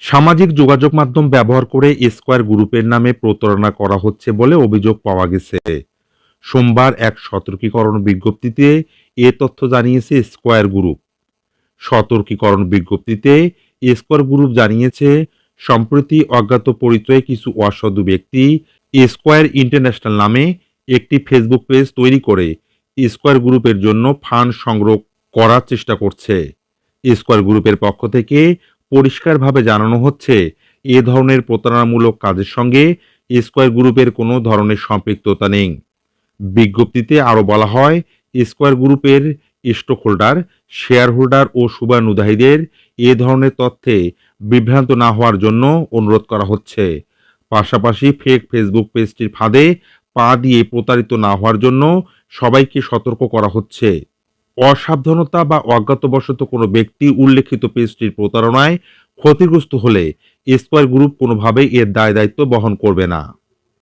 সামাজিক যোগাযোগ মাধ্যম ব্যবহার করে স্কয়ার গ্রুপের নামে প্রতারণা করা হচ্ছে বলে অভিযোগ পাওয়া গেছে। সোমবার এক সতর্কীকরণ বিজ্ঞপ্তিতে এ তথ্য জানিয়েছে স্কয়ার গ্রুপ। সতর্কীকরণ বিজ্ঞপ্তিতে স্কয়ার গ্রুপ জানিয়েছে, সম্প্রতি অজ্ঞাত পরিচয়ে কিছু অসাধু ব্যক্তি স্কয়ার ইন্টারন্যাশনাল নামে একটি ফেসবুক পেজ তৈরি করে স্কয়ার গ্রুপের জন্য ফান্ড সংগ্রহ করার চেষ্টা করছে। স্কয়ার গ্রুপের পক্ষ থেকে পরিষ্কারভাবে জানানো হচ্ছে, এ ধরনের প্রতারণামূলক কাজের সঙ্গে স্কয়ার গ্রুপের কোনো ধরনের সম্পৃক্ততা নেই। বিজ্ঞপ্তিতে আরও বলা হয়, স্কয়ার গ্রুপের স্টক হোল্ডার, শেয়ার হোল্ডার ও শুভানুধ্যায়ীদের এ ধরনের তথ্যে বিভ্রান্ত না হওয়ার জন্য অনুরোধ করা হচ্ছে। পাশাপাশি ফেক ফেসবুক পেজটির ফাঁদে পা দিয়ে প্রতারিত না হওয়ার জন্য সবাইকে সতর্ক করা হচ্ছে। অসাবধানতা বা অজ্ঞাতবশত কোনো ব্যক্তি উল্লেখিত পেজটির প্রতারণায় ক্ষতিগ্রস্ত হলে স্কয়ার গ্রুপ কোনোভাবেই এর দায় দায়িত্ব বহন করবে না।